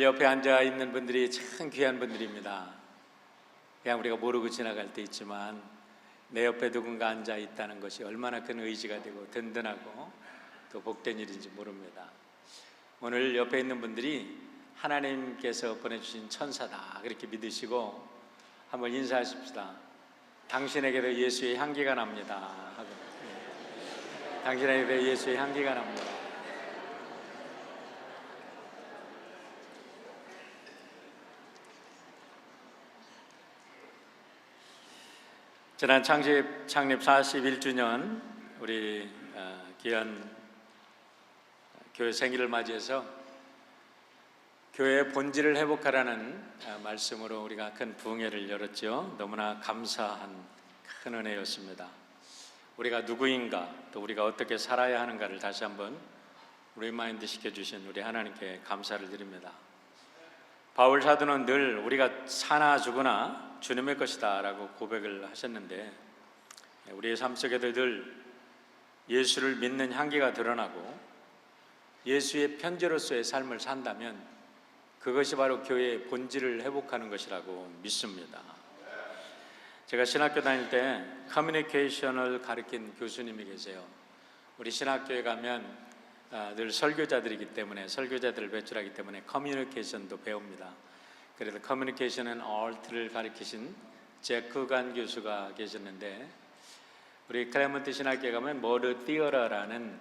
옆에 앉아 있는 분들이 참 귀한 분들입니다. 그냥 우리가 모르고 지나갈 때 있지만 내 옆에 누군가 앉아 있다는 것이 얼마나 큰 의지가 되고 든든하고 또 복된 일인지 모릅니다. 오늘 옆에 있는 분들이 하나님께서 보내주신 천사다 그렇게 믿으시고 한번 인사하십시다. 당신에게도 예수의 향기가 납니다. 당신에게도 예수의 향기가 납니다. 지난 창립 41주년 우리 귀한 교회 생일을 맞이해서 교회의 본질을 회복하라는 말씀으로 우리가 큰 부흥회를 열었죠. 너무나 감사한 큰 은혜였습니다. 우리가 누구인가 또 우리가 어떻게 살아야 하는가를 다시 한번 리마인드 시켜주신 우리 하나님께 감사를 드립니다. 바울 사도는 늘 우리가 사나 죽으나 주님의 것이다 라고 고백을 하셨는데 우리의 삶 속에도 늘 예수를 믿는 향기가 드러나고 예수의 편지로서의 삶을 산다면 그것이 바로 교회의 본질을 회복하는 것이라고 믿습니다. 제가 신학교 다닐 때 커뮤니케이션을 가르친 교수님이 계세요. 우리 신학교에 가면 늘 설교자들이기 때문에 설교자들을 배출하기 때문에 커뮤니케이션도 배웁니다. 그래서 커뮤니케이션 앤 아트를 가르치신 제크간 교수가 계셨는데 우리 클레먼트 신학교에 가면 모드 티어러라는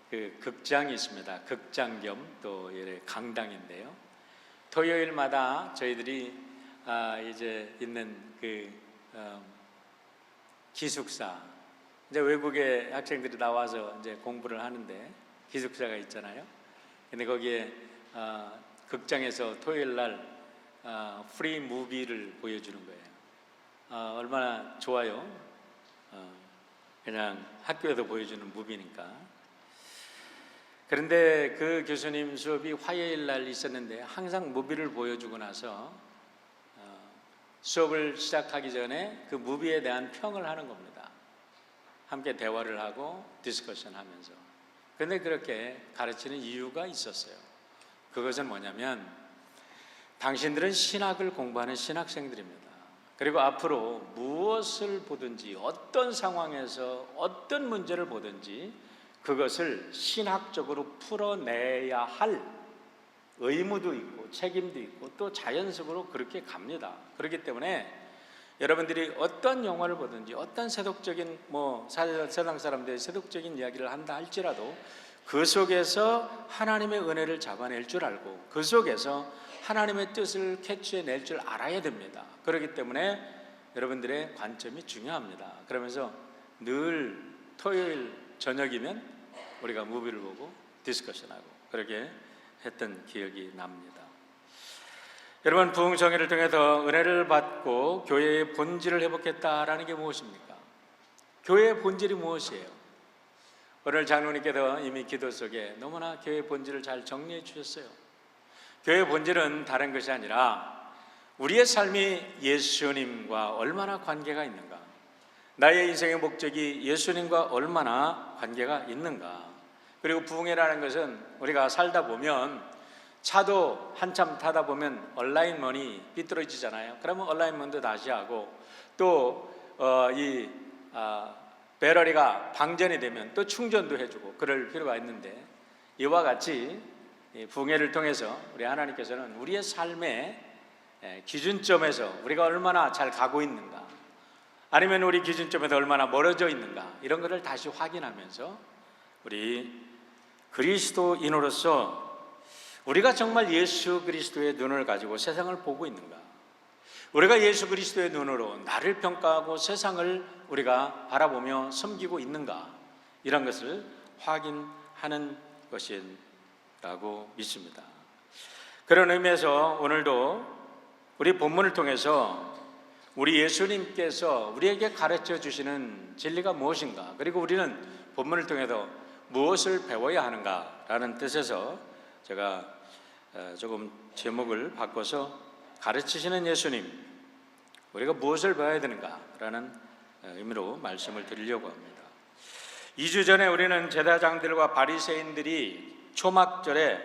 그 극장이 있습니다. 극장 겸 또 강당인데요. 토요일마다 저희들이 이제 있는 그 기숙사 이제 외국의 학생들이 나와서 이제 공부를 하는데 기숙사가 있잖아요. 근데 거기에 극장에서 토요일 날 프리 무비를 보여주는 거예요. 얼마나 좋아요. 그냥 학교에서 보여주는 무비니까. 그런데 그 교수님 수업이 화요일 날 있었는데 항상 무비를 보여주고 나서 수업을 시작하기 전에 그 무비에 대한 평을 하는 겁니다. 함께 대화를 하고 디스커션 하면서. 그런데 그렇게 가르치는 이유가 있었어요. 그것은 뭐냐면 당신들은 신학을 공부하는 신학생들입니다. 그리고 앞으로 무엇을 보든지 어떤 상황에서 어떤 문제를 보든지 그것을 신학적으로 풀어내야 할 의무도 있고 책임도 있고 또 자연적으로 그렇게 갑니다. 그렇기 때문에 여러분들이 어떤 영화를 보든지 어떤 세속적인 세상 사람들의 세속적인 이야기를 한다 할지라도 그 속에서 하나님의 은혜를 잡아낼 줄 알고 그 속에서 하나님의 뜻을 캐치해낼 줄 알아야 됩니다. 그렇기 때문에 여러분들의 관점이 중요합니다. 그러면서 늘 토요일 저녁이면 우리가 무비를 보고 디스커션하고 그렇게 했던 기억이 납니다. 여러분, 부흥정회를 통해서 은혜를 받고 교회의 본질을 회복했다라는 게 무엇입니까? 교회의 본질이 무엇이에요? 오늘 장로님께서 이미 기도 속에 너무나 교회의 본질을 잘 정리해 주셨어요. 교회의 본질은 다른 것이 아니라 우리의 삶이 예수님과 얼마나 관계가 있는가, 나의 인생의 목적이 예수님과 얼마나 관계가 있는가. 그리고 부흥회라는 것은 우리가 살다 보면 차도 한참 타다 보면 얼라인먼이 삐뚤어지잖아요. 그러면 얼라인먼도 다시 하고 또 배터리가 방전이 되면 또 충전도 해주고 그럴 필요가 있는데 이와 같이 부흥회를 통해서 우리 하나님께서는 우리의 삶의 기준점에서 우리가 얼마나 잘 가고 있는가 아니면 우리 기준점에서 얼마나 멀어져 있는가 이런 것을 다시 확인하면서 우리 그리스도인으로서 우리가 정말 예수 그리스도의 눈을 가지고 세상을 보고 있는가, 우리가 예수 그리스도의 눈으로 나를 평가하고 세상을 우리가 바라보며 섬기고 있는가, 이런 것을 확인하는 것이라고 믿습니다. 그런 의미에서 오늘도 우리 본문을 통해서 우리 예수님께서 우리에게 가르쳐 주시는 진리가 무엇인가, 그리고 우리는 본문을 통해서 무엇을 배워야 하는가라는 뜻에서 제가 조금 제목을 바꿔서 가르치시는 예수님, 우리가 무엇을 배워야 되는가라는 의미로 말씀을 드리려고 합니다. 2주 전에 우리는 제사장들과 바리새인들이 초막절에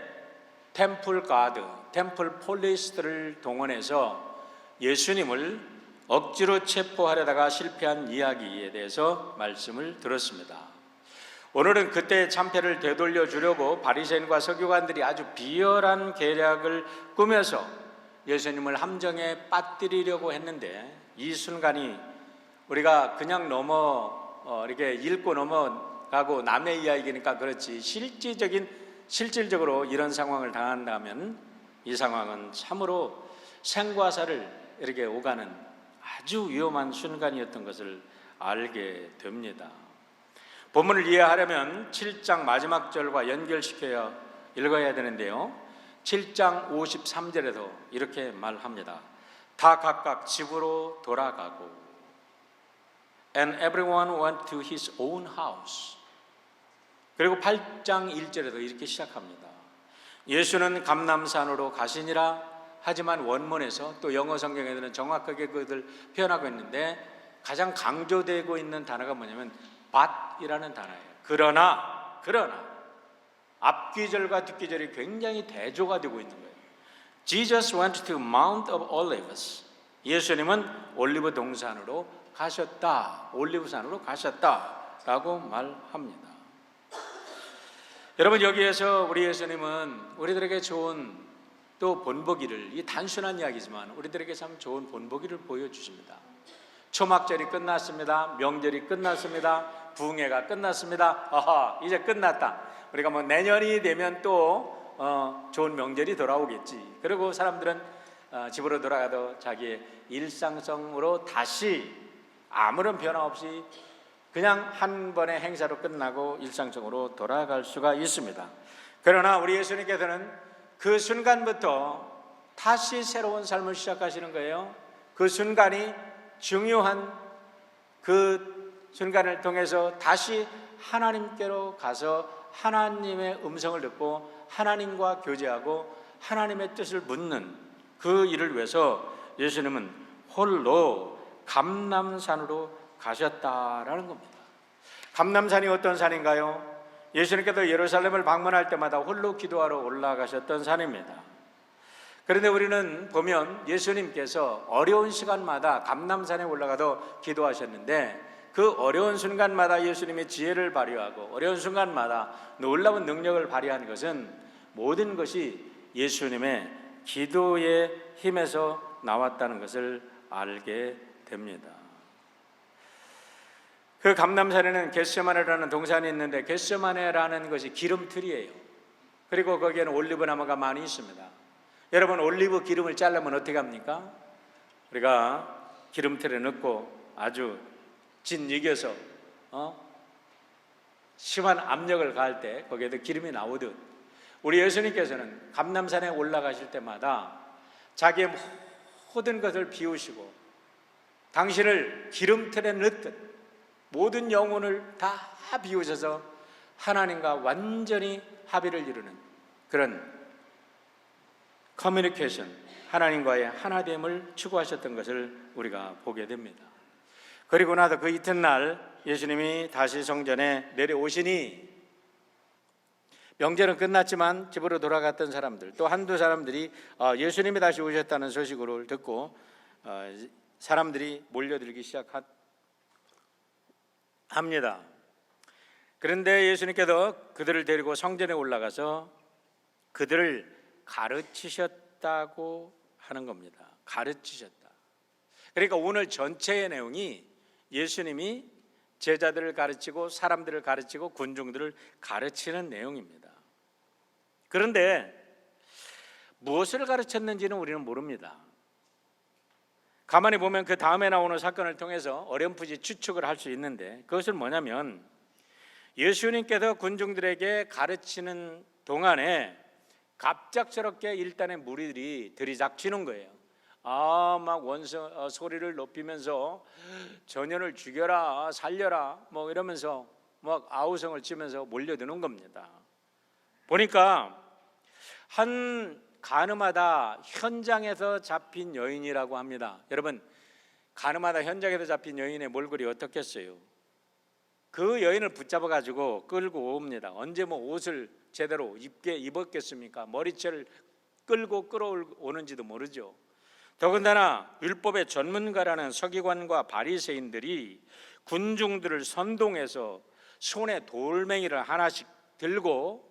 템플 가드, 템플 폴리스들을 동원해서 예수님을 억지로 체포하려다가 실패한 이야기에 대해서 말씀을 들었습니다. 오늘은 그때의 참패를 되돌려 주려고 바리새인과 서기관들이 아주 비열한 계략을 꾸며서 예수님을 함정에 빠뜨리려고 했는데, 이 순간이 우리가 그냥 이렇게 읽고 넘어가고 남의 이야기니까 그렇지, 실질적으로 이런 상황을 당한다면 이 상황은 참으로 생과 사를 이렇게 오가는 아주 위험한 순간이었던 것을 알게 됩니다. 본문을 이해하려면 7장 마지막 절과 연결시켜야 읽어야 되는데요, 7장 53절에도 이렇게 말합니다. 다 각각 집으로 돌아가고 And everyone went to his own house. 그리고 8장 1절에도 이렇게 시작합니다. 예수는 감람산으로 가시니라. 하지만 원문에서 또 영어 성경에는 정확하게 그것을 표현하고 있는데, 가장 강조되고 있는 단어가 뭐냐면 but이라는 단어예요. 그러나 앞귀절과 뒷귀절이 굉장히 대조가 되고 있는 거예요. Jesus went to Mount of Olives. 예수님은 올리브 동산으로 가셨다, 올리브산으로 가셨다라고 말합니다. 여러분, 여기에서 우리 예수님은 우리들에게 좋은 또 본보기를, 이 단순한 이야기지만 우리들에게 참 좋은 본보기를 보여주십니다. 초막절이 끝났습니다. 명절이 끝났습니다. 부흥회가 끝났습니다. 이제 끝났다. 우리가 내년이 되면 또 좋은 명절이 돌아오겠지. 그리고 사람들은 집으로 돌아가도 자기의 일상성으로 다시 아무런 변화 없이 그냥 한 번의 행사로 끝나고 일상적으로 돌아갈 수가 있습니다. 그러나 우리 예수님께서는 그 순간부터 다시 새로운 삶을 시작하시는 거예요. 그 순간이 중요한 그 순간을 통해서 다시 하나님께로 가서 하나님의 음성을 듣고 하나님과 교제하고 하나님의 뜻을 묻는 그 일을 위해서 예수님은 홀로 감람산으로 가셨다라는 겁니다. 감람산이 어떤 산인가요? 예수님께서 예루살렘을 방문할 때마다 홀로 기도하러 올라가셨던 산입니다. 그런데 우리는 보면 예수님께서 어려운 시간마다 감람산에 올라가서 기도하셨는데, 그 어려운 순간마다 예수님의 지혜를 발휘하고 어려운 순간마다 놀라운 능력을 발휘한 것은 모든 것이 예수님의 기도의 힘에서 나왔다는 것을 알게 됩니다. 그 감람산에는 겟세마네라는 동산이 있는데, 겟세마네라는 것이 기름틀이에요. 그리고 거기에는 올리브 나무가 많이 있습니다. 여러분, 올리브 기름을 자르면 어떻게 합니까? 우리가 기름틀에 넣고 아주 짓이겨서 심한 압력을 가할 때 거기에도 기름이 나오듯, 우리 예수님께서는 감람산에 올라가실 때마다 자기의 모든 것을 비우시고 당신을 기름틀에 넣듯 모든 영혼을 다 비우셔서 하나님과 완전히 합의를 이루는 그런 커뮤니케이션, 하나님과의 하나됨을 추구하셨던 것을 우리가 보게 됩니다. 그리고 나서 그 이튿날 예수님이 다시 성전에 내려오시니, 명절은 끝났지만 집으로 돌아갔던 사람들, 또 한두 사람들이 예수님이 다시 오셨다는 소식을 듣고 사람들이 몰려들기 시작합니다. 그런데 예수님께서 그들을 데리고 성전에 올라가서 그들을 가르치셨다고 하는 겁니다. 가르치셨다. 그러니까 오늘 전체의 내용이 예수님이 제자들을 가르치고 사람들을 가르치고 군중들을 가르치는 내용입니다. 그런데 무엇을 가르쳤는지는 우리는 모릅니다. 가만히 보면 그 다음에 나오는 사건을 통해서 어렴풋이 추측을 할 수 있는데, 그것은 뭐냐면 예수님께서 군중들에게 가르치는 동안에 갑작스럽게 일단의 무리들이 들이닥치는 거예요. 막 소리를 높이면서 전연을 죽여라, 살려라 이러면서 막 아우성을 치면서 몰려드는 겁니다. 보니까 한 가늠하다 현장에서 잡힌 여인이라고 합니다. 여러분, 가늠하다 현장에서 잡힌 여인의 몰골이 어떻겠어요? 그 여인을 붙잡아 가지고 끌고 옵니다. 언제 옷을 제대로 입었겠습니까? 머리채를 끌고 끌어오는지도 모르죠. 더군다나 율법의 전문가라는 서기관과 바리새인들이 군중들을 선동해서 손에 돌멩이를 하나씩 들고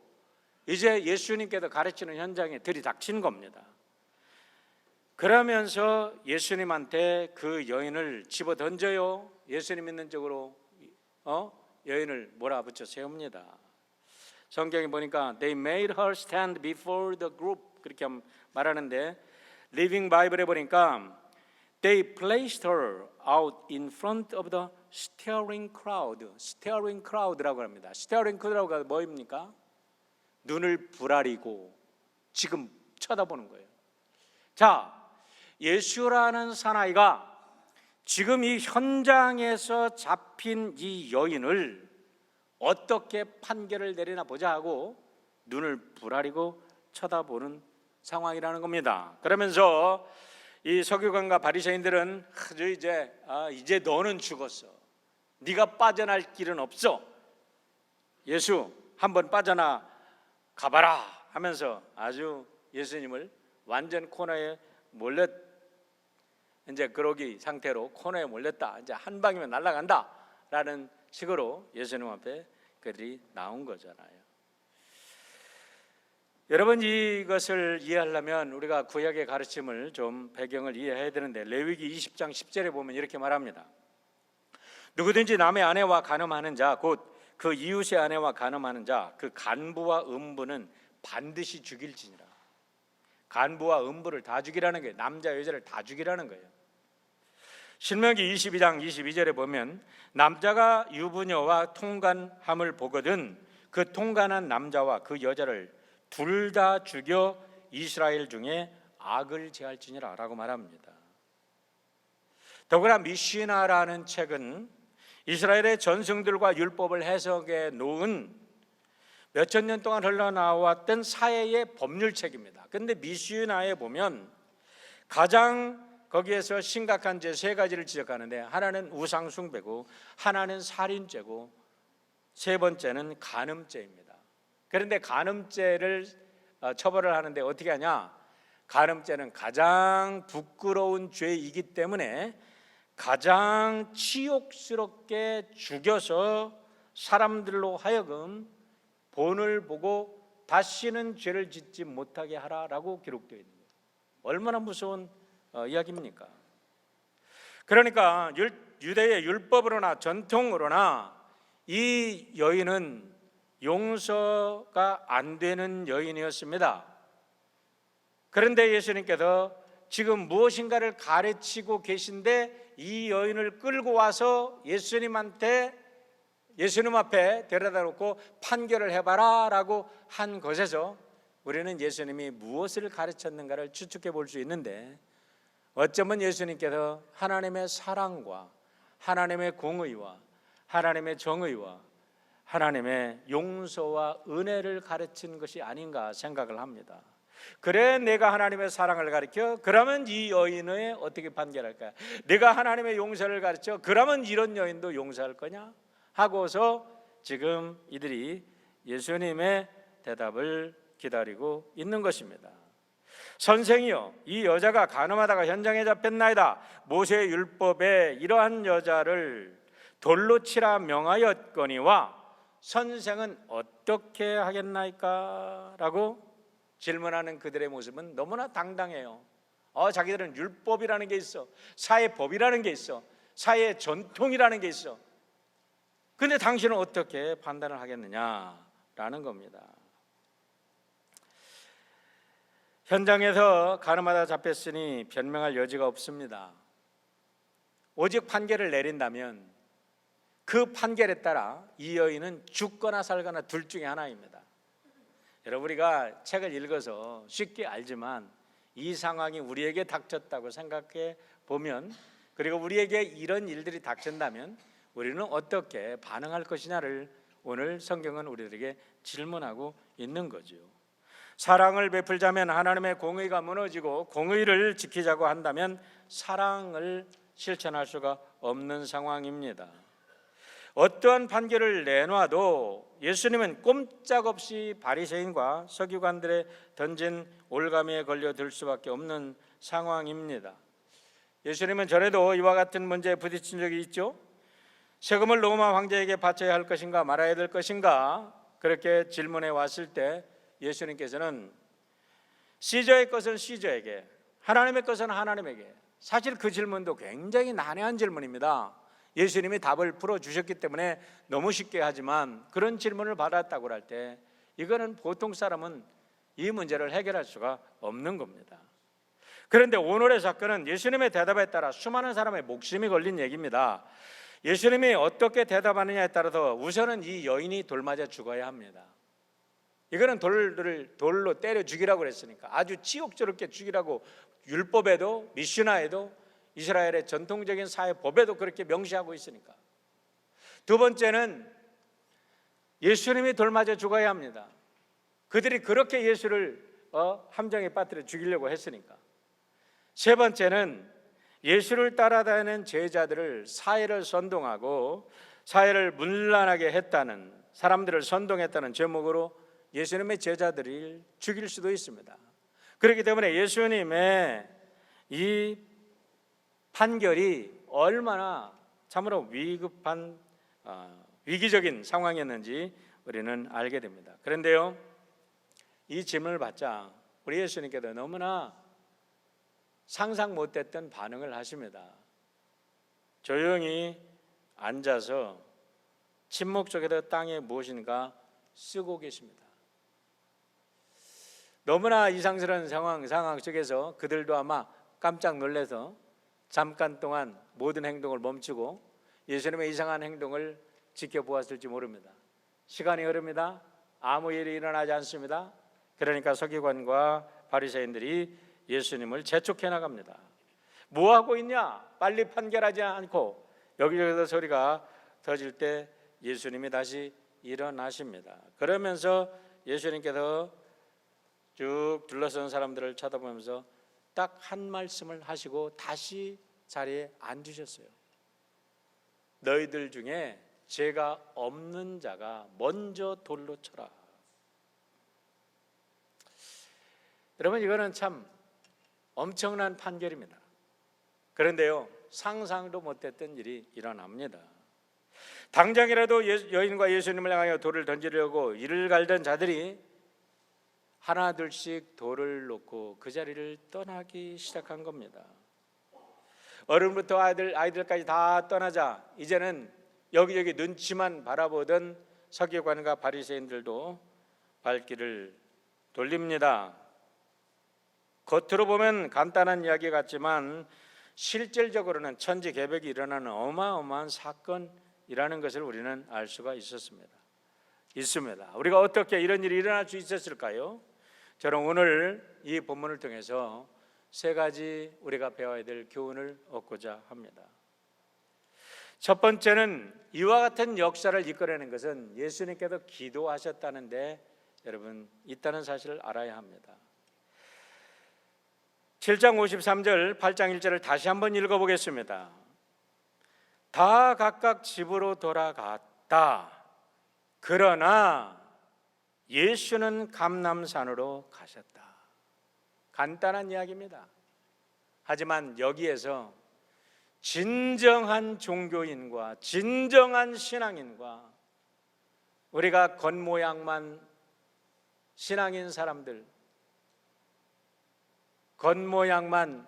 이제 예수님께서 가르치는 현장에 들이닥친 겁니다. 그러면서 예수님한테 그 여인을 집어 던져요. 예수님 있는 쪽으로 여인을 몰아붙여 세웁니다. 성경에 보니까 they made her stand before the group 그렇게 말하는데 리빙 바이블에 보니까 they placed her out in front of the staring crowd. staring crowd라고 합니다. staring crowd가 뭐입니까? 눈을 부라리고 지금 쳐다보는 거예요. 자, 예수라는 사나이가 지금 이 현장에서 잡힌 이 여인을 어떻게 판결을 내리나 보자 하고 눈을 부라리고 쳐다보는 상황이라는 겁니다. 그러면서 이 서기관과 바리새인들은 이제 너는 죽었어. 네가 빠져날 길은 없어. 예수 한번 빠져나 가봐라 하면서 아주 예수님을 완전 코너에 이제 그러기 상태로 코너에 몰렸다. 이제 한 방이면 날아간다라는 식으로 예수님 앞에 그들이 나온 거잖아요. 여러분, 이것을 이해하려면 우리가 구약의 가르침을 좀 배경을 이해해야 되는데 레위기 20장 10절에 보면 이렇게 말합니다. 누구든지 남의 아내와 간음하는 자 곧 그 이웃의 아내와 간음하는 자 그 간부와 음부는 반드시 죽일지니라. 간부와 음부를 다 죽이라는 거예요. 남자 여자를 다 죽이라는 거예요. 신명기 22장 22절에 보면 남자가 유부녀와 통간함을 보거든 그 통간한 남자와 그 여자를 둘 다 죽여 이스라엘 중에 악을 제할지니라 라고 말합니다. 더구나 미시나라는 책은 이스라엘의 전승들과 율법을 해석해 놓은 몇천 년 동안 흘러나왔던 사회의 법률책입니다. 그런데 미시나에 보면 가장 거기에서 심각한 죄 세 가지를 지적하는데 하나는 우상 숭배고 하나는 살인죄고 세 번째는 간음죄입니다. 그런데 간음죄를 처벌을 하는데 어떻게 하냐? 간음죄는 가장 부끄러운 죄이기 때문에 가장 치욕스럽게 죽여서 사람들로 하여금 본을 보고 다시는 죄를 짓지 못하게 하라라고 기록되어 있는 거예요. 얼마나 무서운 이야기입니까? 그러니까 유대의 율법으로나 전통으로나 이 여인은 용서가 안 되는 여인이었습니다. 그런데 예수님께서 지금 무엇인가를 가르치고 계신데 이 여인을 끌고 와서 예수님 앞에 데려다 놓고 판결을 해봐라 라고 한 것에서 우리는 예수님이 무엇을 가르쳤는가를 추측해 볼 수 있는데 어쩌면 예수님께서 하나님의 사랑과 하나님의 공의와 하나님의 정의와 하나님의 용서와 은혜를 가르친 것이 아닌가 생각을 합니다. 그래 내가 하나님의 사랑을 가르쳐 그러면 이 여인을 어떻게 판결할까요? 내가 하나님의 용서를 가르쳐 그러면 이런 여인도 용서할 거냐? 하고서 지금 이들이 예수님의 대답을 기다리고 있는 것입니다. 선생이여, 이 여자가 간음하다가 현장에 잡혔나이다. 모세의 율법에 이러한 여자를 돌로 치라 명하였거니와 선생은 어떻게 하겠나이까? 라고 질문하는 그들의 모습은 너무나 당당해요. 자기들은 율법이라는 게 있어, 사회법이라는 게 있어, 사회 전통이라는 게 있어. 근데 당신은 어떻게 판단을 하겠느냐라는 겁니다. 현장에서 간음하다 잡혔으니 변명할 여지가 없습니다. 오직 판결을 내린다면 그 판결에 따라 이 여인은 죽거나 살거나 둘 중에 하나입니다. 여러분, 우리가 책을 읽어서 쉽게 알지만 이 상황이 우리에게 닥쳤다고 생각해 보면, 그리고 우리에게 이런 일들이 닥친다면 우리는 어떻게 반응할 것이냐를 오늘 성경은 우리들에게 질문하고 있는 거죠. 사랑을 베풀자면 하나님의 공의가 무너지고 공의를 지키자고 한다면 사랑을 실천할 수가 없는 상황입니다. 어떠한 판결을 내놔도 예수님은 꼼짝없이 바리새인과 서기관들의 던진 올가미에 걸려들 수밖에 없는 상황입니다. 예수님은 전에도 이와 같은 문제에 부딪힌 적이 있죠. 세금을 로마 황제에게 바쳐야 할 것인가 말아야 될 것인가 그렇게 질문해 왔을 때 예수님께서는 시저의 것은 시저에게, 하나님의 것은 하나님에게. 사실 그 질문도 굉장히 난해한 질문입니다. 예수님이 답을 풀어주셨기 때문에 너무 쉽게 하지만 그런 질문을 받았다고 할 때 이거는 보통 사람은 이 문제를 해결할 수가 없는 겁니다. 그런데 오늘의 사건은 예수님의 대답에 따라 수많은 사람의 목숨이 걸린 얘기입니다. 예수님이 어떻게 대답하느냐에 따라서 우선은 이 여인이 돌맞아 죽어야 합니다. 이거는 돌로 때려 죽이라고 그랬으니까, 아주 치욕스럽게 죽이라고 율법에도 미슈나에도 이스라엘의 전통적인 사회법에도 그렇게 명시하고 있으니까. 두 번째는 예수님이 돌맞아 죽어야 합니다. 그들이 그렇게 예수를 함정에 빠뜨려 죽이려고 했으니까. 세 번째는 예수를 따라다니는 제자들을 사회를 선동하고 사회를 문란하게 했다는, 사람들을 선동했다는 제목으로 예수님의 제자들을 죽일 수도 있습니다. 그렇기 때문에 예수님의 이 판결이 얼마나 참으로 위급한 위기적인 상황이었는지 우리는 알게 됩니다. 그런데요, 이 질문을 받자 우리 예수님께서 너무나 상상 못했던 반응을 하십니다. 조용히 앉아서 침묵 속에서 땅에 무엇인가 쓰고 계십니다. 너무나 이상스러운 상황 속에서 그들도 아마 깜짝 놀라서 잠깐 동안 모든 행동을 멈추고 예수님의 이상한 행동을 지켜보았을지 모릅니다. 시간이 흐릅니다. 아무 일이 일어나지 않습니다. 그러니까 서기관과 바리새인들이 예수님을 재촉해 나갑니다. 뭐 하고 있냐? 빨리 판결하지 않고. 여기저기서 소리가 터질 때 예수님이 다시 일어나십니다. 그러면서 예수님께서 쭉 둘러선 사람들을 쳐다보면서 딱 한 말씀을 하시고 다시 자리에 앉으셨어요. 너희들 중에 죄가 없는 자가 먼저 돌로 쳐라. 여러분, 이거는 참 엄청난 판결입니다. 그런데요, 상상도 못했던 일이 일어납니다. 당장이라도 여인과 예수님을 향하여 돌을 던지려고 이를 갈던 자들이 하나 둘씩 돌을 놓고 그 자리를 떠나기 시작한 겁니다. 어른부터 아이들까지 다 떠나자 이제는 여기저기 눈치만 바라보던 서기관과 바리새인들도 발길을 돌립니다. 겉으로 보면 간단한 이야기 같지만 실질적으로는 천지개벽이 일어나는 어마어마한 사건이라는 것을 우리는 알 수가 있습니다. 우리가 어떻게 이런 일이 일어날 수 있었을까요? 저는 오늘 이 본문을 통해서 세 가지 우리가 배워야 될 교훈을 얻고자 합니다. 첫 번째는 이와 같은 역사를 이끌어내는 것은 예수님께서 기도하셨다는데 여러분 있다는 사실을 알아야 합니다. 7장 53절 8장 1절을 다시 한번 읽어보겠습니다. 다 각각 집으로 돌아갔다. 그러나 예수는 감람산으로 가셨다. 간단한 이야기입니다. 하지만 여기에서 진정한 종교인과 진정한 신앙인과 우리가 겉모양만 신앙인 사람들, 겉모양만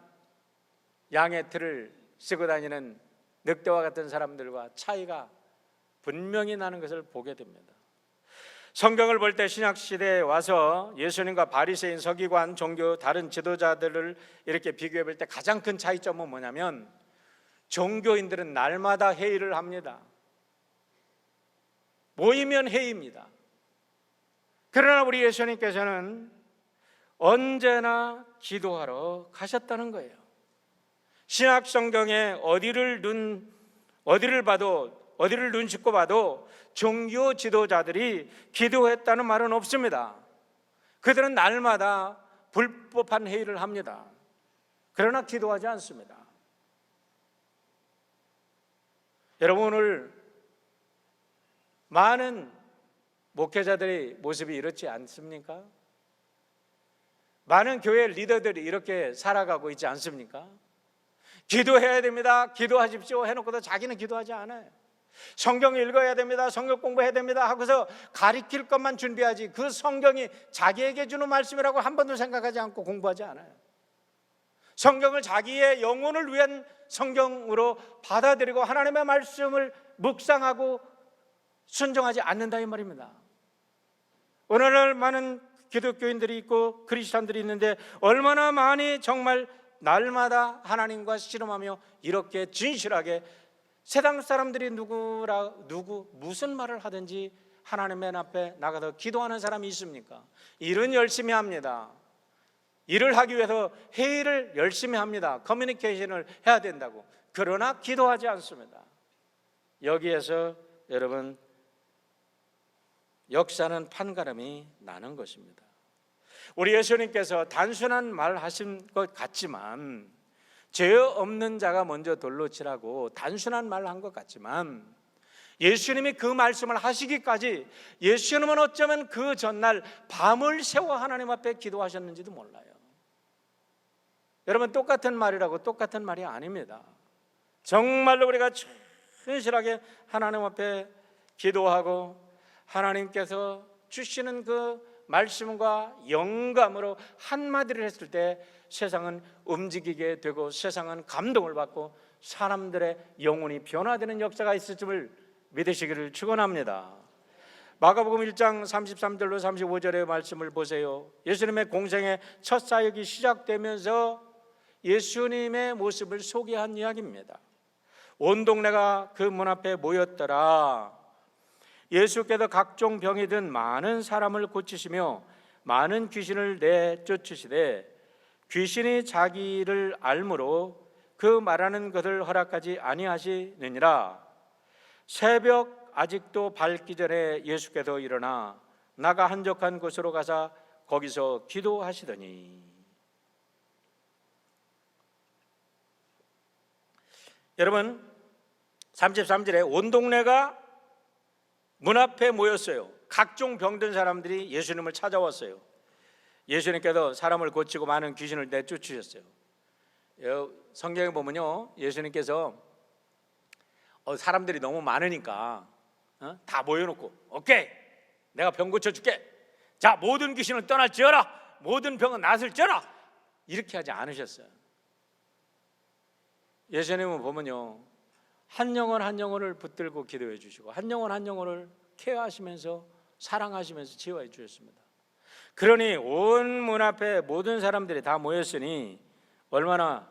양의 틀을 쓰고 다니는 늑대와 같은 사람들과 차이가 분명히 나는 것을 보게 됩니다. 성경을 볼 때 신약시대에 와서 예수님과 바리새인, 서기관, 종교 다른 지도자들을 이렇게 비교해 볼 때 가장 큰 차이점은 뭐냐면 종교인들은 날마다 회의를 합니다. 모이면 회의입니다. 그러나 우리 예수님께서는 언제나 기도하러 가셨다는 거예요. 신약 성경에 어디를 눈짓고 봐도 종교 지도자들이 기도했다는 말은 없습니다. 그들은 날마다 불법한 회의를 합니다. 그러나 기도하지 않습니다. 여러분, 오늘 많은 목회자들의 모습이 이렇지 않습니까? 많은 교회 리더들이 이렇게 살아가고 있지 않습니까? 기도해야 됩니다, 기도하십시오 해놓고도 자기는 기도하지 않아요. 성경 읽어야 됩니다, 성경 공부해야 됩니다 하고서 가리킬 것만 준비하지, 그 성경이 자기에게 주는 말씀이라고 한 번도 생각하지 않고 공부하지 않아요. 성경을 자기의 영혼을 위한 성경으로 받아들이고 하나님의 말씀을 묵상하고 순종하지 않는다 이 말입니다. 오늘날 많은 기독교인들이 있고 크리스찬들이 있는데 얼마나 많이 정말 날마다 하나님과 씨름하며 이렇게 진실하게 세상 사람들이 누구 무슨 말을 하든지 하나님의 앞에 나가서 기도하는 사람이 있습니까? 일은 열심히 합니다. 일을 하기 위해서 회의를 열심히 합니다. 커뮤니케이션을 해야 된다고. 그러나 기도하지 않습니다. 여기에서 여러분 역사는 판가름이 나는 것입니다. 우리 예수님께서 단순한 말 하신 것 같지만, 죄 없는 자가 먼저 돌로 치라고 단순한 말 한 것 같지만, 예수님이 그 말씀을 하시기까지 예수님은 어쩌면 그 전날 밤을 새워 하나님 앞에 기도하셨는지도 몰라요. 여러분, 똑같은 말이라고 똑같은 말이 아닙니다. 정말로 우리가 진실하게 하나님 앞에 기도하고 하나님께서 주시는 그 말씀과 영감으로 한마디를 했을 때 세상은 움직이게 되고 세상은 감동을 받고 사람들의 영혼이 변화되는 역사가 있을 줄을 믿으시기를 축원합니다. 마가복음 1장 33절로 35절의 말씀을 보세요. 예수님의 공생의 첫 사역이 시작되면서 예수님의 모습을 소개한 이야기입니다. 온 동네가 그 문 앞에 모였더라. 예수께서 각종 병이 든 많은 사람을 고치시며 많은 귀신을 내쫓으시되 귀신이 자기를 알므로 그 말하는 것을 허락하지 아니하시느니라. 새벽 아직도 밝기 전에 예수께서 일어나 나가 한적한 곳으로 가사 거기서 기도하시더니. 여러분, 33절에 온 동네가 문 앞에 모였어요. 각종 병든 사람들이 예수님을 찾아왔어요. 예수님께서 사람을 고치고 많은 귀신을 내쫓으셨어요. 성경에 보면요, 예수님께서 사람들이 너무 많으니까 다 모여놓고 오케이, 내가 병 고쳐줄게, 자 모든 귀신은 떠날지어라, 모든 병은 낫을지어라, 이렇게 하지 않으셨어요. 예수님은 보면요, 한 영혼 한 영혼을 붙들고 기도해 주시고 한 영혼 한 영혼을 케어하시면서 사랑하시면서 치유해 주셨습니다. 그러니 온 문 앞에 모든 사람들이 다 모였으니 얼마나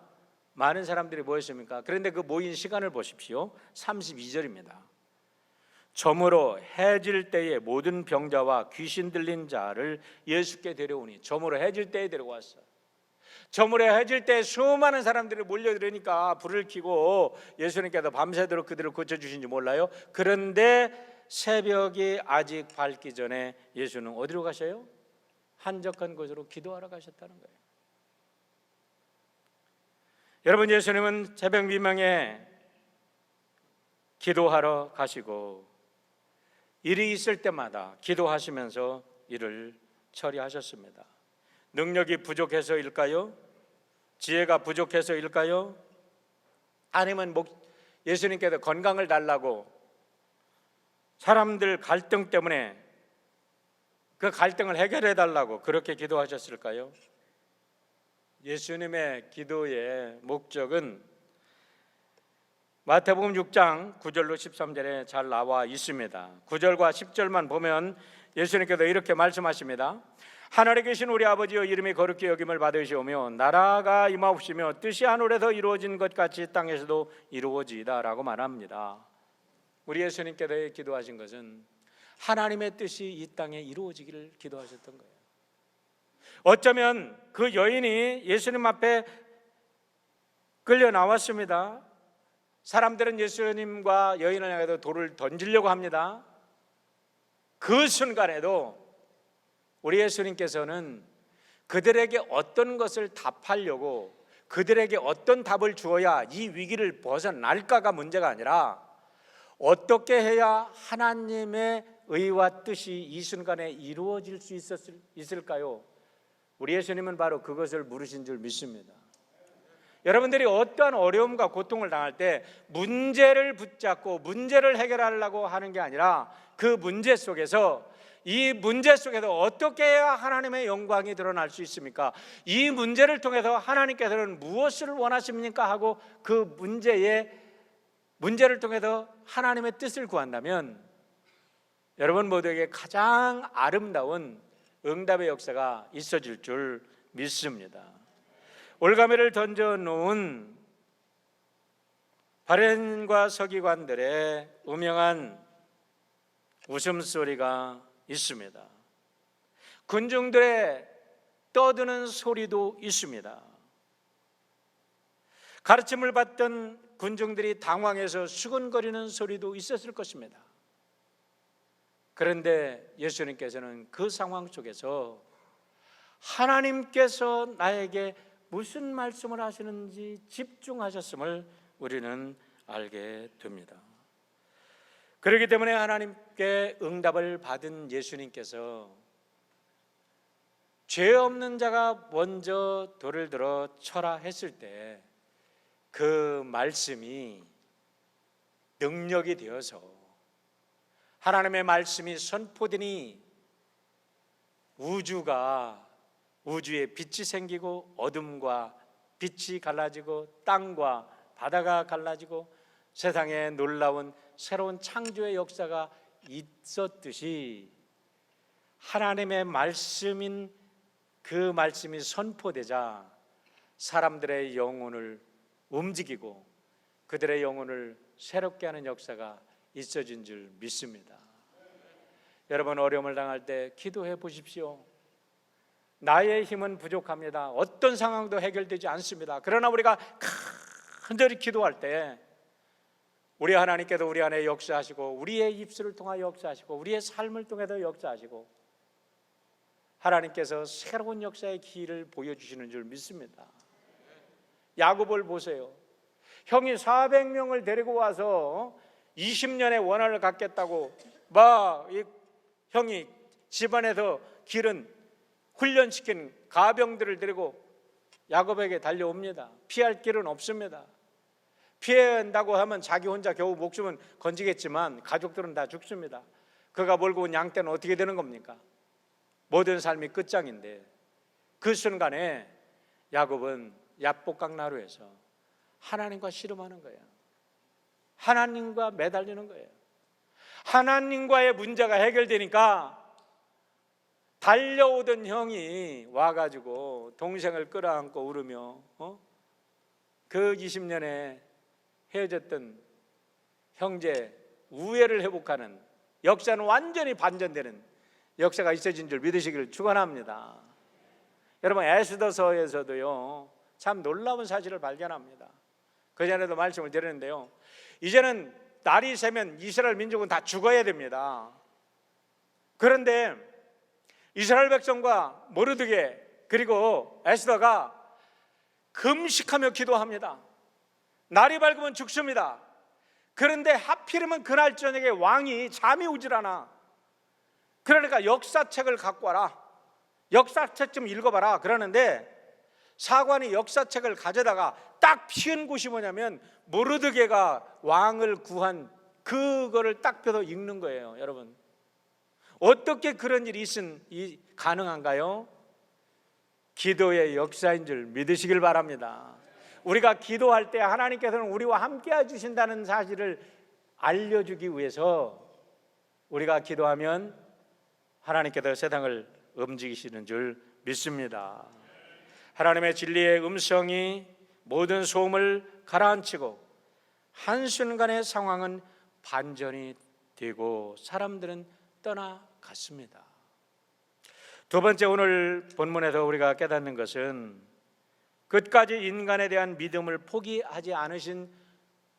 많은 사람들이 모였습니까? 그런데 그 모인 시간을 보십시오. 32절입니다. 저물어 해질 때에 모든 병자와 귀신 들린 자를 예수께 데려오니, 저물어 해질 때에 데려왔어요. 저물어 해질 때 수많은 사람들이 몰려들으니까 불을 켜고 예수님께서 밤새도록 그들을 고쳐주신지 몰라요. 그런데 새벽이 아직 밝기 전에 예수는 어디로 가셔요? 한적한 곳으로 기도하러 가셨다는 거예요. 여러분, 예수님은 새벽 미명에 기도하러 가시고 일이 있을 때마다 기도하시면서 일을 처리하셨습니다. 능력이 부족해서일까요? 지혜가 부족해서일까요? 아니면 예수님께서 건강을 달라고 사람들 갈등 때문에 그 갈등을 해결해 달라고 그렇게 기도하셨을까요? 예수님의 기도의 목적은 마태복음 6장 9절로 13절에 잘 나와 있습니다. 9절과 10절만 보면 예수님께서 이렇게 말씀하십니다. 하늘에 계신 우리 아버지여, 이름이 거룩히 여김을 받으시오며 나라가 임하옵시며 뜻이 하늘에서 이루어진 것 같이 땅에서도 이루어지이다 라고 말합니다. 우리 예수님께서 기도하신 것은 하나님의 뜻이 이 땅에 이루어지기를 기도하셨던 거예요. 어쩌면 그 여인이 예수님 앞에 끌려 나왔습니다. 사람들은 예수님과 여인을 향해서 돌을 던지려고 합니다. 그 순간에도 우리 예수님께서는 그들에게 어떤 것을 답하려고, 그들에게 어떤 답을 주어야 이 위기를 벗어날까가 문제가 아니라 어떻게 해야 하나님의 의와 뜻이 이 순간에 이루어질 수 있을까요? 우리 예수님은 바로 그것을 물으신 줄 믿습니다. 여러분들이 어떠한 어려움과 고통을 당할 때 문제를 붙잡고 문제를 해결하려고 하는 게 아니라 그 문제 속에서, 이 문제 속에서 어떻게 해야 하나님의 영광이 드러날 수 있습니까? 이 문제를 통해서 하나님께서는 무엇을 원하십니까? 하고 그 문제를 통해서 하나님의 뜻을 구한다면 여러분 모두에게 가장 아름다운 응답의 역사가 있어질 줄 믿습니다. 올가미를 던져놓은 바리새인과 서기관들의 음흉한 웃음소리가 있습니다. 군중들의 떠드는 소리도 있습니다. 가르침을 받던 군중들이 당황해서 수근거리는 소리도 있었을 것입니다. 그런데 예수님께서는 그 상황 속에서 하나님께서 나에게 무슨 말씀을 하시는지 집중하셨음을 우리는 알게 됩니다. 그렇기 때문에 하나님께 응답을 받은 예수님께서 죄 없는 자가 먼저 돌을 들어 쳐라 했을 때 그 말씀이 능력이 되어서 하나님의 말씀이 선포되니 우주에 빛이 생기고 어둠과 빛이 갈라지고 땅과 바다가 갈라지고 세상에 놀라운 새로운 창조의 역사가 있었듯이 하나님의 말씀인 그 말씀이 선포되자 사람들의 영혼을 움직이고 그들의 영혼을 새롭게 하는 역사가 있어진 줄 믿습니다. 여러분, 어려움을 당할 때 기도해 보십시오. 나의 힘은 부족합니다. 어떤 상황도 해결되지 않습니다. 그러나 우리가 간절히 기도할 때 우리 하나님께서 우리 안에 역사하시고 우리의 입술을 통하여 역사하시고 우리의 삶을 통해서 역사하시고 하나님께서 새로운 역사의 길을 보여주시는 줄 믿습니다. 야곱을 보세요. 형이 400명을 데리고 와서 20년의 원한을 갖겠다고 형이 집안에서 기른 훈련시킨 가병들을 데리고 야곱에게 달려옵니다. 피할 길은 없습니다. 피한다고 하면 자기 혼자 겨우 목숨은 건지겠지만 가족들은 다 죽습니다. 그가 몰고 온 양떼는 어떻게 되는 겁니까? 모든 삶이 끝장인데 그 순간에 야곱은 야복강나루에서 하나님과 씨름하는 거예요. 하나님과 매달리는 거예요. 하나님과의 문제가 해결되니까 달려오던 형이 와가지고 동생을 끌어안고 울으며 그 20년에 헤어졌던 형제 우애를 회복하는 역사는 완전히 반전되는 역사가 있어진 줄 믿으시기를 축원합니다. 여러분, 에스더서에서도요 참 놀라운 사실을 발견합니다. 그전에도 말씀을 드렸는데요, 이제는 날이 새면 이스라엘 민족은 다 죽어야 됩니다. 그런데 이스라엘 백성과 모르드게 그리고 에스더가 금식하며 기도합니다. 날이 밝으면 죽습니다. 그런데 하필이면 그날 저녁에 왕이 잠이 오질 않아. 그러니까 역사책을 갖고 와라, 역사책 좀 읽어봐라 그러는데 사관이 역사책을 가져다가 딱 피은 곳이 뭐냐면 모르드게가 왕을 구한 그거를 딱 펴서 읽는 거예요. 여러분, 어떻게 그런 일이 가능한가요? 기도의 역사인 줄 믿으시길 바랍니다. 우리가 기도할 때 하나님께서는 우리와 함께 해주신다는 사실을 알려주기 위해서 우리가 기도하면 하나님께서 세상을 움직이시는 줄 믿습니다. 하나님의 진리의 음성이 모든 소음을 가라앉히고 한순간의 상황은 반전이 되고 사람들은 떠나갔습니다. 두 번째, 오늘 본문에서 우리가 깨닫는 것은 끝까지 인간에 대한 믿음을 포기하지 않으신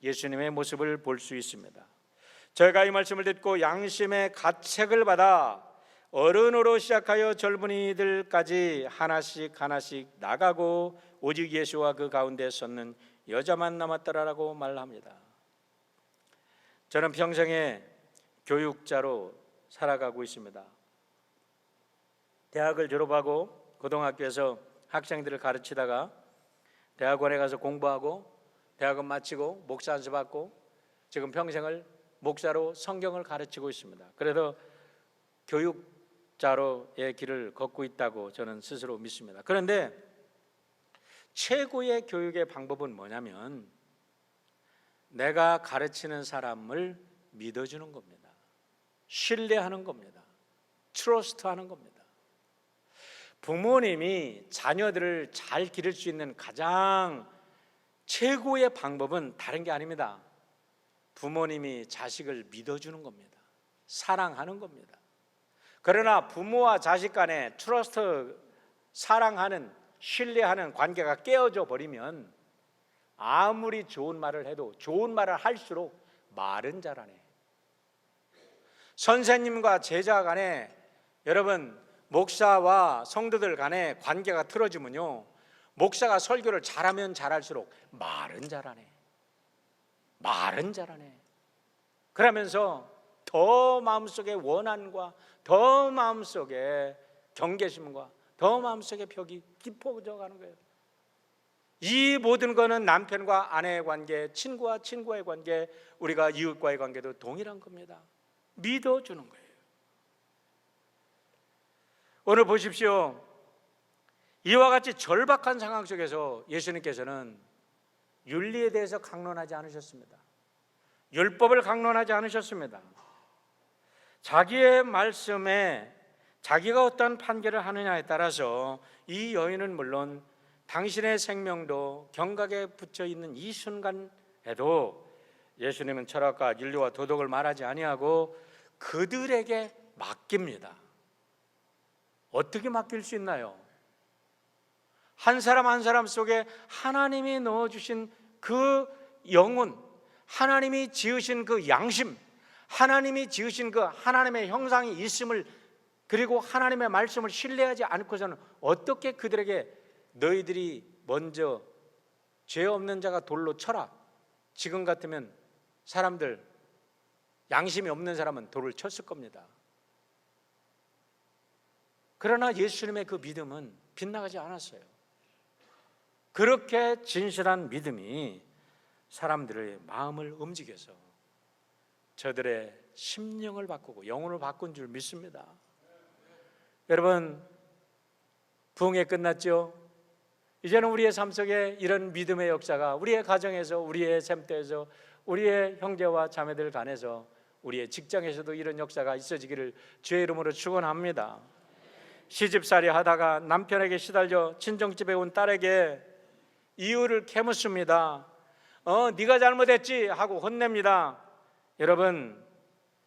예수님의 모습을 볼 수 있습니다. 저희가 이 말씀을 듣고 양심의 가책을 받아 어른으로 시작하여 젊은이들까지 하나씩 나가고 오직 예수와 그 가운데 섰는 여자만 남았더라라고 말합니다. 저는 평생에 교육자로 살아가고 있습니다. 대학을 졸업하고 고등학교에서 학생들을 가르치다가 대학원에 가서 공부하고 대학원 마치고 목사 안수 받고 지금 평생을 목사로 성경을 가르치고 있습니다. 그래서 교육자로의 길을 걷고 있다고 저는 스스로 믿습니다. 그런데 최고의 교육의 방법은 뭐냐면 내가 가르치는 사람을 믿어주는 겁니다. 신뢰하는 겁니다. 트러스트하는 겁니다. 부모님이 자녀들을 잘 기를 수 있는 가장 최고의 방법은 다른 게 아닙니다. 부모님이 자식을 믿어주는 겁니다. 사랑하는 겁니다. 그러나 부모와 자식 간에 트러스트, 사랑하는, 신뢰하는 관계가 깨어져 버리면 아무리 좋은 말을 해도 좋은 말을 할수록 말은 잘하네. 선생님과 제자 간에, 여러분 목사와 성도들 간에 관계가 틀어지면요, 목사가 설교를 잘하면 잘할수록 말은 잘하네. 말은 잘하네. 그러면서 더 마음속에 원한과 더 마음속에 경계심과 더 마음속에 벽이 깊어져 가는 거예요. 이 모든 것은 남편과 아내의 관계, 친구와 친구의 관계, 우리가 이웃과의 관계도 동일한 겁니다. 믿어주는 거예요. 오늘 보십시오. 이와 같이 절박한 상황 속에서 예수님께서는 윤리에 대해서 강론하지 않으셨습니다. 율법을 강론하지 않으셨습니다. 자기의 말씀에 자기가 어떤 판결을 하느냐에 따라서 이 여인은 물론 당신의 생명도 경각에 붙여 있는 이 순간에도 예수님은 철학과 윤리와 도덕을 말하지 아니하고 그들에게 맡깁니다. 어떻게 맡길 수 있나요? 한 사람 한 사람 속에 하나님이 넣어주신 그 영혼, 하나님이 지으신 그 양심, 하나님이 지으신 그 하나님의 형상이 있음을, 그리고 하나님의 말씀을 신뢰하지 않고서는 어떻게 그들에게 너희들이 먼저 죄 없는 자가 돌로 쳐라. 지금 같으면 사람들, 양심이 없는 사람은 돌을 쳤을 겁니다. 그러나 예수님의 그 믿음은 빗나가지 않았어요. 그렇게 진실한 믿음이 사람들의 마음을 움직여서 저들의 심령을 바꾸고 영혼을 바꾼 줄 믿습니다. 여러분, 부흥회 끝났죠? 이제는 우리의 삶 속에 이런 믿음의 역사가 우리의 가정에서, 우리의 샘터에서, 우리의 형제와 자매들 간에서, 우리의 직장에서도 이런 역사가 있어지기를 주의 이름으로 축원합니다. 시집살이 하다가 남편에게 시달려 친정집에 온 딸에게 이유를 캐묻습니다. 네가 잘못했지 하고 혼냅니다. 여러분,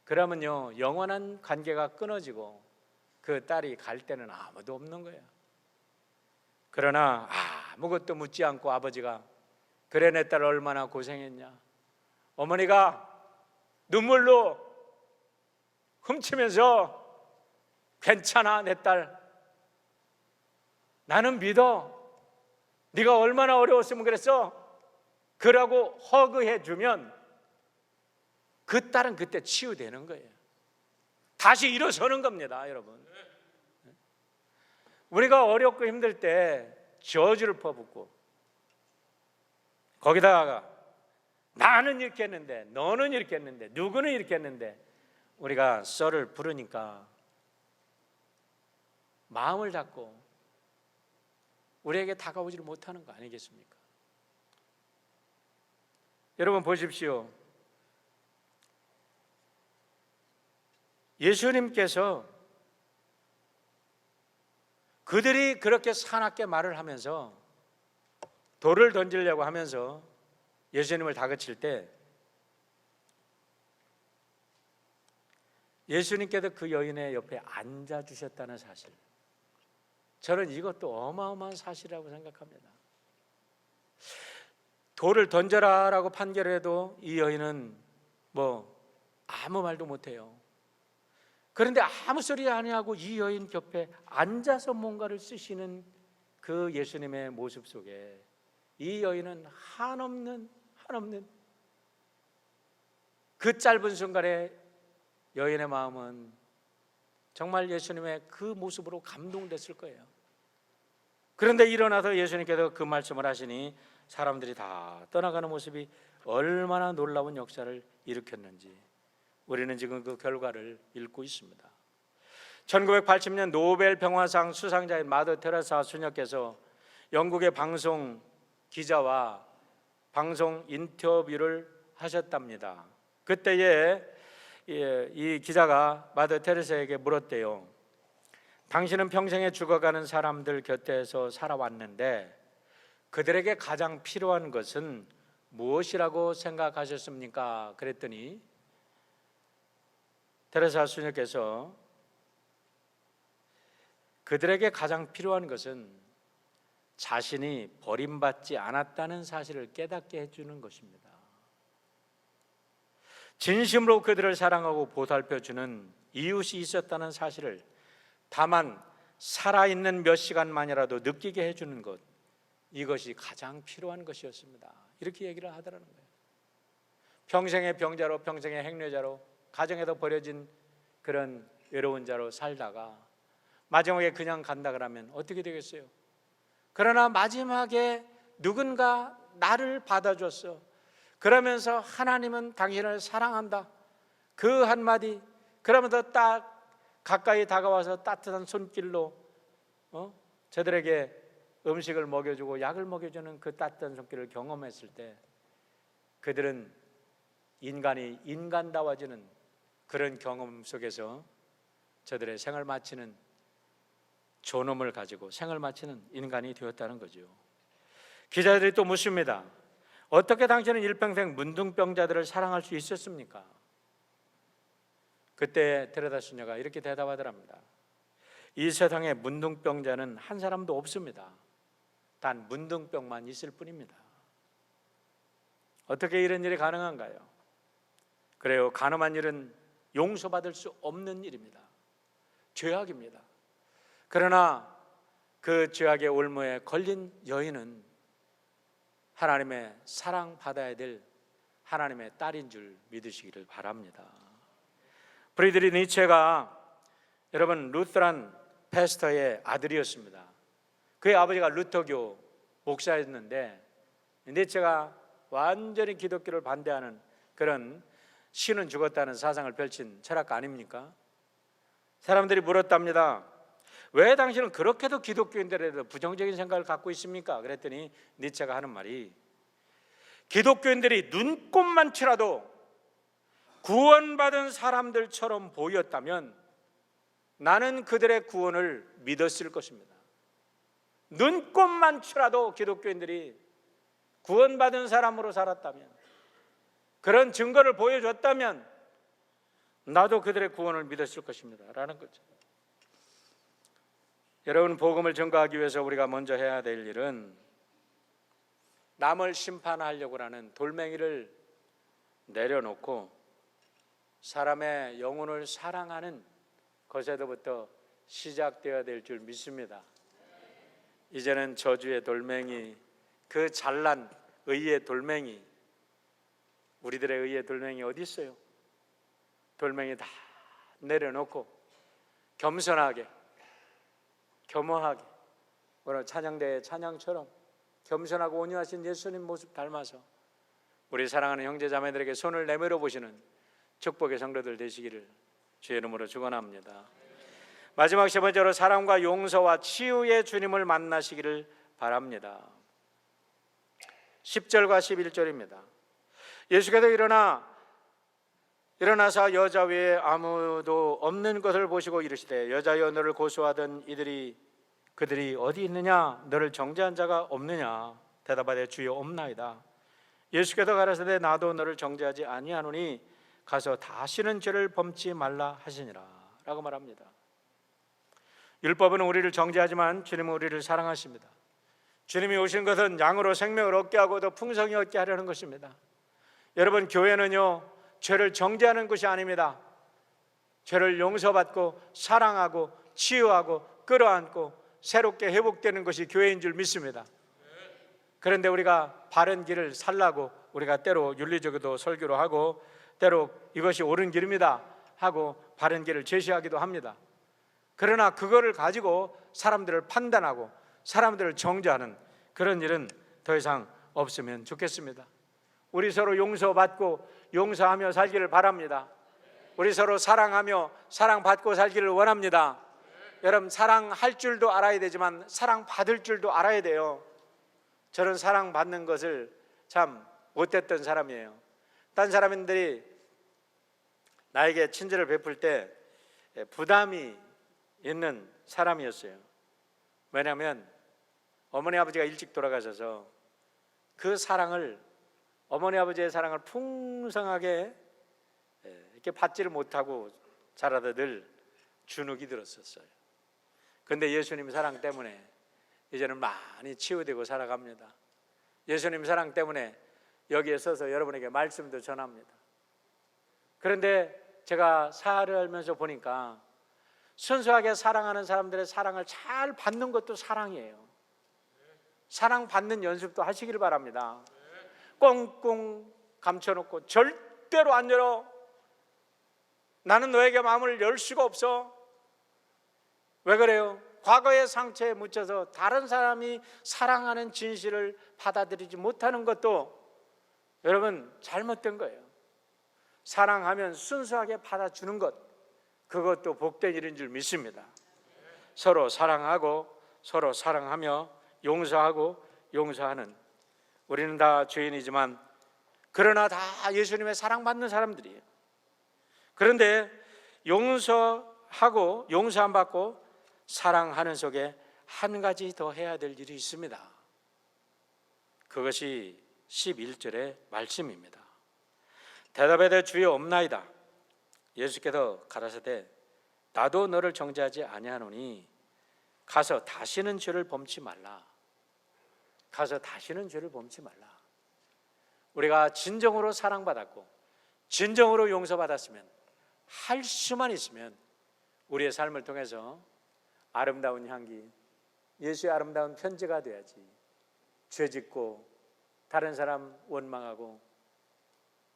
그러면요 영원한 관계가 끊어지고 그 딸이 갈 때는 아무도 없는 거예요. 그러나 아무것도 묻지 않고 아버지가, 그래 내 딸 얼마나 고생했냐, 어머니가 눈물로 훔치면서 괜찮아 내 딸, 나는 믿어, 네가 얼마나 어려웠으면 그랬어, 그러고 허그해 주면 그 딸은 그때 치유되는 거예요. 다시 일어서는 겁니다. 여러분, 우리가 어렵고 힘들 때 저주를 퍼붓고 거기다가 나는 이렇게 했는데, 너는 이렇게 했는데, 누구는 이렇게 했는데, 우리가 썰을 부르니까 마음을 닫고 우리에게 다가오지를 못하는 거 아니겠습니까? 여러분 보십시오. 예수님께서 그들이 그렇게 사납게 말을 하면서 돌을 던지려고 하면서 예수님을 다그칠 때 예수님께서 그 여인의 옆에 앉아주셨다는 사실, 저는 이것도 어마어마한 사실이라고 생각합니다. 돌을 던져라라고 판결을 해도 이 여인은 아무 말도 못해요. 그런데 아무 소리 안 하고 이 여인 곁에 앉아서 뭔가를 쓰시는 그 예수님의 모습 속에 이 여인은 한없는 그 짧은 순간에 여인의 마음은 정말 예수님의 그 모습으로 감동됐을 거예요. 그런데 일어나서 예수님께서 그 말씀을 하시니 사람들이 다 떠나가는 모습이 얼마나 놀라운 역사를 일으켰는지 우리는 지금 그 결과를 읽고 있습니다. 1980년 노벨 평화상 수상자인 마더 테레사 수녀께서 영국의 방송 기자와 방송 인터뷰를 하셨답니다. 그때에 이 기자가 마더 테레사에게 물었대요. 당신은 평생에 죽어가는 사람들 곁에서 살아왔는데 그들에게 가장 필요한 것은 무엇이라고 생각하셨습니까? 그랬더니 테레사 수녀께서 그들에게 가장 필요한 것은 자신이 버림받지 않았다는 사실을 깨닫게 해주는 것입니다. 진심으로 그들을 사랑하고 보살펴주는 이웃이 있었다는 사실을 다만 살아있는 몇 시간만이라도 느끼게 해주는 것, 이것이 가장 필요한 것이었습니다. 이렇게 얘기를 하더라는 거예요. 평생의 병자로, 평생의 행례자로, 가정에도 버려진 그런 외로운 자로 살다가 마지막에 그냥 간다 그러면 어떻게 되겠어요? 그러나 마지막에 누군가 나를 받아줬어. 그러면서 하나님은 당신을 사랑한다. 그 한마디, 그러면서 딱 가까이 다가와서 따뜻한 손길로 저들에게 음식을 먹여주고 약을 먹여주는 그 따뜻한 손길을 경험했을 때 그들은 인간이 인간다워지는 그런 경험 속에서 저들의 생을 마치는 존엄을 가지고 생을 마치는 인간이 되었다는 거죠. 기자들이 또 묻습니다. 어떻게 당신은 일평생 문둥병자들을 사랑할 수 있었습니까? 그때 테레사 수녀가 이렇게 대답하더랍니다. 이 세상에 문둥병자는 한 사람도 없습니다. 단 문둥병만 있을 뿐입니다. 어떻게 이런 일이 가능한가요? 그래요, 간음한 일은 용서받을 수 없는 일입니다. 죄악입니다. 그러나 그 죄악의 올무에 걸린 여인은 하나님의 사랑받아야 될 하나님의 딸인 줄 믿으시기를 바랍니다. 프리드리히 니체가 여러분 루터란 패스터의 아들이었습니다. 그의 아버지가 루터교 목사였는데 니체가 완전히 기독교를 반대하는 그런 신은 죽었다는 사상을 펼친 철학가 아닙니까? 사람들이 물었답니다. 왜 당신은 그렇게도 기독교인들에 대해서 부정적인 생각을 갖고 있습니까? 그랬더니 니체가 하는 말이 기독교인들이 눈꼽만 치라도 구원받은 사람들처럼 보였다면 나는 그들의 구원을 믿었을 것입니다. 눈꼽만 치라도 기독교인들이 구원받은 사람으로 살았다면, 그런 증거를 보여줬다면 나도 그들의 구원을 믿었을 것입니다 라는 거죠. 여러분, 복음을 전가하기 위해서 우리가 먼저 해야 될 일은 남을 심판하려고 하는 돌멩이를 내려놓고 사람의 영혼을 사랑하는 것에서부터 시작되어야 될 줄 믿습니다. 이제는 저주의 돌멩이, 그 잘난 의의 돌멩이, 우리들의 의의 돌멩이 어디 있어요? 돌멩이 다 내려놓고 겸손하게, 겸허하게, 오늘 찬양대의 찬양처럼 겸손하고 온유하신 예수님 모습 닮아서 우리 사랑하는 형제자매들에게 손을 내밀어 보시는 축복의 성도들 되시기를 주의 이름으로 축원합니다. 마지막 세 번째로 사랑과 용서와 치유의 주님을 만나시기를 바랍니다. 10절과 11절입니다. 예수께서 일어나사 여자 외에 아무도 없는 것을 보시고 이르시되 여자여 너를 고소하던 그들이 어디 있느냐? 너를 정죄한 자가 없느냐? 대답하되 주여 없나이다. 예수께서 가라사대 나도 너를 정죄하지 아니하노니 가서 다시는 죄를 범치 말라 하시니라 라고 말합니다. 율법은 우리를 정죄하지만 주님은 우리를 사랑하십니다. 주님이 오신 것은 양으로 생명을 얻게 하고 더 풍성히 얻게 하려는 것입니다. 여러분, 교회는요 죄를 정죄하는 것이 아닙니다. 죄를 용서받고 사랑하고 치유하고 끌어안고 새롭게 회복되는 것이 교회인 줄 믿습니다. 그런데 우리가 바른 길을 살라고 우리가 때로 윤리적으로도 설교를 하고 때로 이것이 옳은 길입니다 하고 바른 길을 제시하기도 합니다. 그러나 그거를 가지고 사람들을 판단하고 사람들을 정죄하는 그런 일은 더 이상 없으면 좋겠습니다. 우리 서로 용서받고 용서하며 살기를 바랍니다. 우리 서로 사랑하며 사랑받고 살기를 원합니다. 여러분, 사랑할 줄도 알아야 되지만 사랑받을 줄도 알아야 돼요. 저는 사랑받는 것을 참 못했던 사람이에요. 딴 사람들이 나에게 친절을 베풀 때 부담이 있는 사람이었어요. 왜냐하면 어머니 아버지가 일찍 돌아가셔서 그 사랑을, 어머니 아버지의 사랑을 풍성하게 이렇게 받지를 못하고 자라다 늘 주눅이 들었었어요. 그런데 예수님 사랑 때문에 이제는 많이 치유되고 살아갑니다. 예수님 사랑 때문에 여기에 서서 여러분에게 말씀도 전합니다. 그런데 제가 사활을 알면서 보니까 순수하게 사랑하는 사람들의 사랑을 잘 받는 것도 사랑이에요. 사랑받는 연습도 하시기를 바랍니다. 꽁꽁 감춰놓고 절대로 안 열어. 나는 너에게 마음을 열 수가 없어. 왜 그래요? 과거의 상처에 묻혀서 다른 사람이 사랑하는 진실을 받아들이지 못하는 것도 여러분 잘못된 거예요. 사랑하면 순수하게 받아주는 것, 그것도 복된 일인 줄 믿습니다. 서로 사랑하고 서로 사랑하며 용서하고 용서하는, 우리는 다 죄인이지만 그러나 다 예수님의 사랑받는 사람들이에요. 그런데 용서하고 용서함 받고 사랑하는 속에 한 가지 더 해야 될 일이 있습니다. 그것이 11절의 말씀입니다. 대답하되 주여 없나이다. 예수께서 가라사대 나도 너를 정죄하지 아니하노니 가서 다시는 죄를 범치 말라. 가서 다시는 죄를 범치 말라. 우리가 진정으로 사랑받았고 진정으로 용서받았으면, 할 수만 있으면 우리의 삶을 통해서 아름다운 향기, 예수의 아름다운 편지가 돼야지 죄짓고 다른 사람 원망하고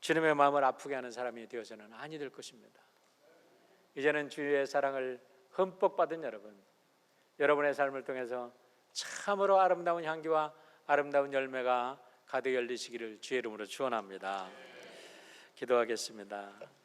주님의 마음을 아프게 하는 사람이 되어서는 아니 될 것입니다. 이제는 주의 사랑을 흠뻑 받은 여러분, 여러분의 삶을 통해서 참으로 아름다운 향기와 아름다운 열매가 가득 열리시기를 주의 이름으로 축원합니다. 기도하겠습니다.